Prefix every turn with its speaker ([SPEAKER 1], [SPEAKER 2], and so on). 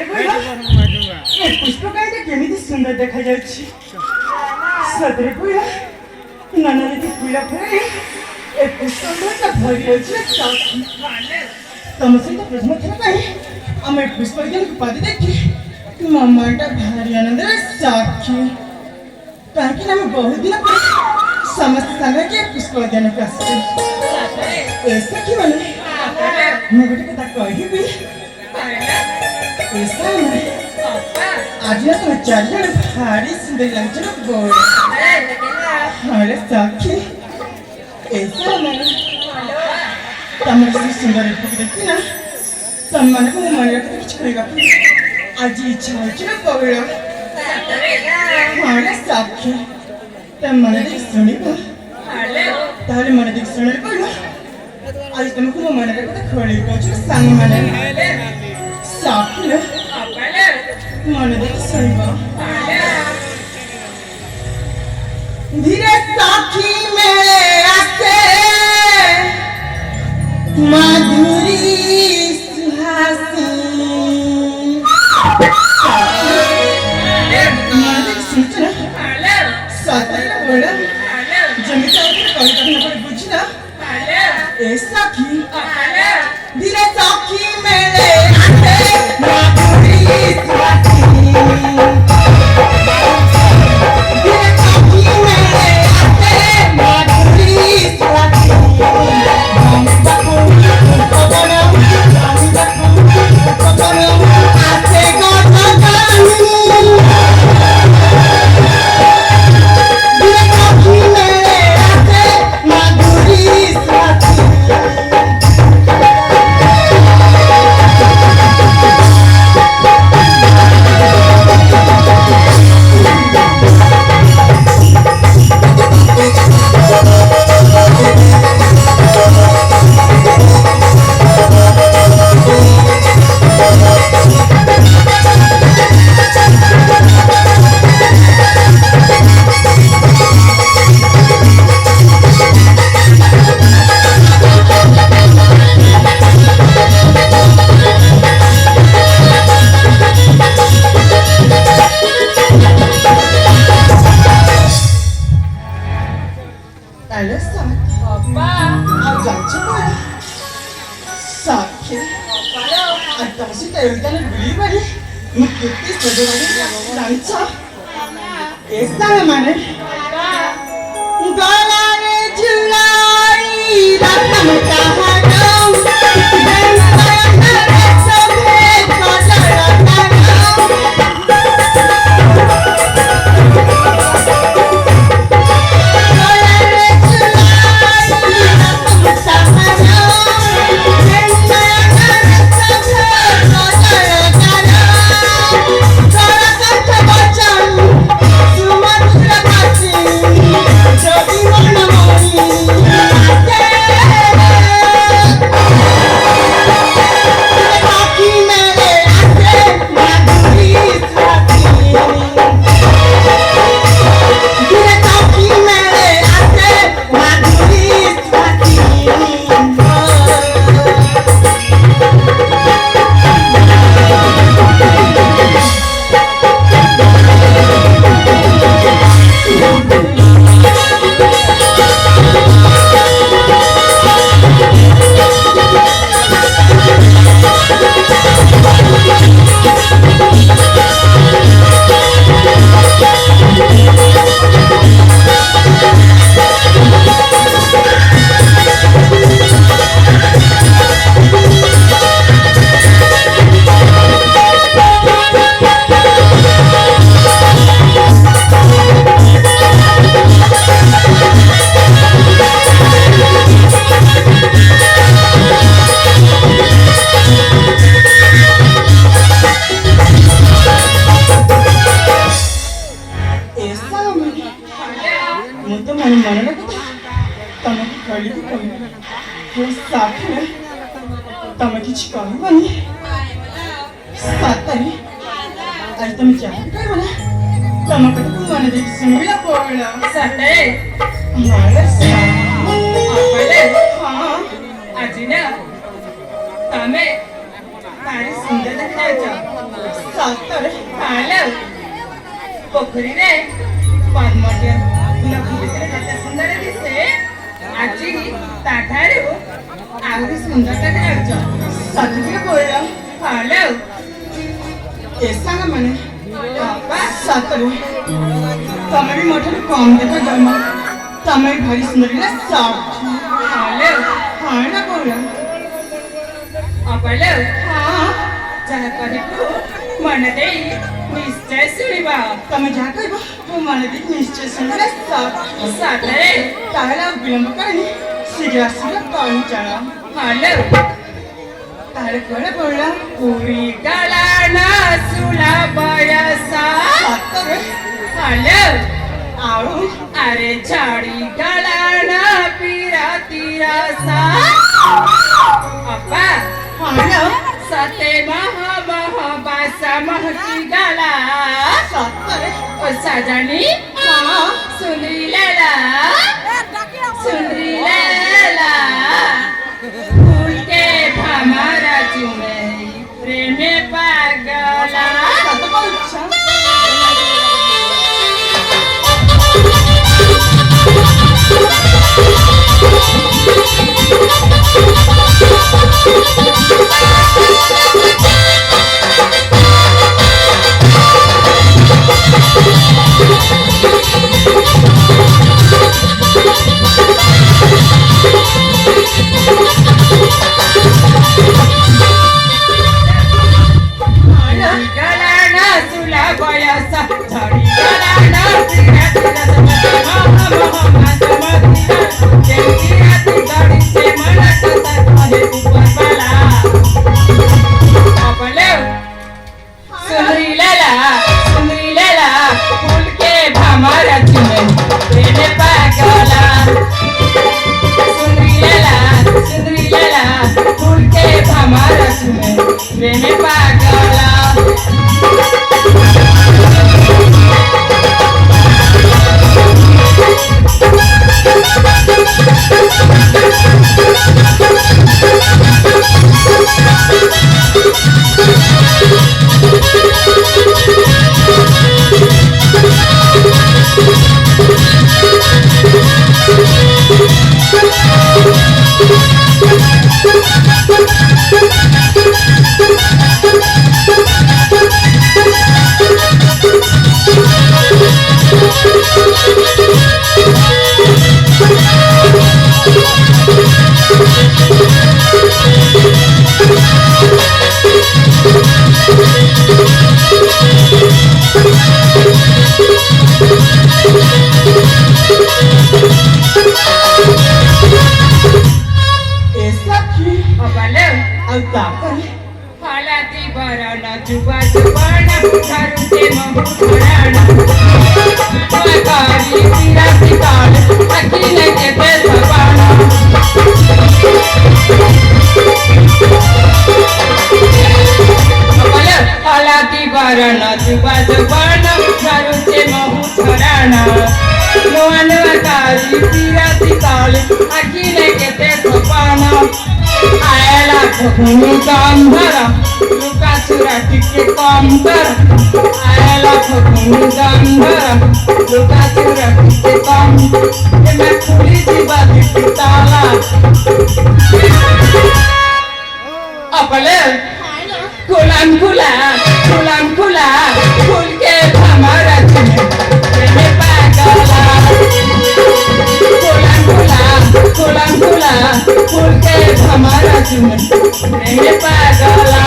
[SPEAKER 1] ଏ ପୁଷ୍ପକାଇଟା କେମିତି ସୁନ୍ଦର ଦେଖାଯାଉଛି। ସତରେ କହିଲା ନାନା ଯଦି ପିଲା ଫେରେ ଏ ପୁଷ୍ପଟା ଭରି ଅଛି ସାକ୍ଷୀ। ତମ ସହିତ ପ୍ରଥମ ଥର ପାଇଁ ଆମେ ପୁଷ୍ପ ବିଜ୍ଞାନକୁ ପାଦି ଦେଖି ମାମାଟା ଭାରି ଆନନ୍ଦରେ ସାକ୍ଷୀ। କାହିଁକି ନା ଆମେ ବହୁତ ଦିନ ପରେ ସମସ୍ତେ ସାଙ୍ଗ ହେଇକି ପୁଷ୍ପ ଉଦ୍ୟାନକୁ ଆସିଛୁ। ସାକ୍ଷୀ ମାନେ ମୁଁ ଗୋଟେ କଥା କହିବି। आज ना तुम चार्जर भारी सुंदर लगते हो बोल हमारे साथी ऐसा मैंने तमसे सुंदर देखती ना तम मन को मन रखते कुछ करेगा आज इच्छा हो चुका बोल हमारे साथी तम मन देख सुनी को ताले मन देख सुनी को आज तुमको मन रखते खोली को जो संग मन साथी ना मन देख सुनिबा धीरे साथी मेरे आसे माधुरी सुहासी मन देख सुनना साथी बोला जमीता कोई करना पड़े बुझना ए साथी धीरे साथी मेरे आसे माधुरी Suhasi Tama kici kami bani. Satari. Ay tama jangan kaya mana. Tama kata mana di sini la bola.
[SPEAKER 2] Satari.
[SPEAKER 1] Malas.
[SPEAKER 2] Apa le?
[SPEAKER 1] हाँ.
[SPEAKER 2] Ajina. Tame. Taris ସୁନ୍ଦର ଦେଖାଯାଉଛ
[SPEAKER 1] ସତରେ
[SPEAKER 2] ହାଲୋ ପୋଖରୀରେ ପଦ୍ମଟିଏ ଫୁଲ ଫୁଟିଥିଲେ ଯେତେ ସୁନ୍ଦର ଦିଶେ ଆଜି ତାଠାରୁ ଆହୁରି ସୁନ୍ଦର ଦେଖାଯାଉଛ
[SPEAKER 1] ସତରେ କହିଲ
[SPEAKER 2] ହାଲୋ
[SPEAKER 1] ଏ ସାଙ୍ଗମାନେ
[SPEAKER 2] ବାପା
[SPEAKER 1] ସତରେ ତମେ ବି ମୋ ଠାରୁ କମ୍ ଦେଖାଯାଉନ ତମେ ବି ଭାରି ସୁନ୍ଦରୀ ନା ସଫ୍ଟ
[SPEAKER 2] ହାଲୋ
[SPEAKER 1] ହଁ ନା କହିଲ
[SPEAKER 2] ଅପାଲୋ
[SPEAKER 1] ହଁ
[SPEAKER 2] ଯାହା କହିବୁ ମନ ଦେଇ ନିଶ୍ଚୟ ଶୁଣିବ
[SPEAKER 1] ତମେ ଯାହା କହିବ ମୁଁ ମନେ ଦେଇକି ନିଶ୍ଚୟ ଶୁଣିବି ନା ସଫ୍ଟ
[SPEAKER 2] ସତରେ
[SPEAKER 1] ତାହେଲେ ଆଉ ବିଳମ୍ବ କରେନି ଶୀଘ୍ର ଆସିବ କଣ ଚାଳ
[SPEAKER 2] ହାଲୋ
[SPEAKER 1] ତାହେଲେ କୁଆଡ଼େ ପଡ଼ିଲା
[SPEAKER 2] ପୁରୀ ଗଲାଣ ସୁଲା ବୟସ
[SPEAKER 1] ସତରେ
[SPEAKER 2] ହାଲୋ
[SPEAKER 1] ଆଉ
[SPEAKER 2] अरे झाड़ी गलाना पीरा तीरा सा अपा
[SPEAKER 1] ହଁ ନା
[SPEAKER 2] सते मह बासा महकी गला
[SPEAKER 1] ସତରେ
[SPEAKER 2] ओ सजनी
[SPEAKER 1] ହଁ
[SPEAKER 2] सुंदरी लैला फूल के भमरा चुमे प्रेमे पागला
[SPEAKER 1] ସତ କହୁଛ
[SPEAKER 2] गलाना सुला बयसा झड़ी गलाना पीरा तीरा सा सुंदरी लैला फूल के भमरा चुमे प्रेमे पागला सुंदरी लैला फूल के भमरा चुमे प्रेमे पागला
[SPEAKER 1] ଏ ସଖୀ
[SPEAKER 2] ଅବାଲେ
[SPEAKER 1] ଆଉ ତାପରେ
[SPEAKER 2] हालाती बराना जुबा जुबाना झारू के महू धराना मकारी पीरा सिकाल अकील के पे सबाना अबले हालाती बराना जुबा जुबाना झारू के महू धराना मोहन मकारी पीरा सिकाल अकील के पे सबाना आयला फुकुनी गंधर लुका चुरा टिके कंदर आयला फुकुनी गंधर लुका चुरा टिके कंदर ये मैं खुली जीवा दिखी ताला अपले कुलाम कुला फूल के भमरा चुमे प्रेमे पागला कुलाम कुला फूल के भमरा चुमे प्रेमे पागला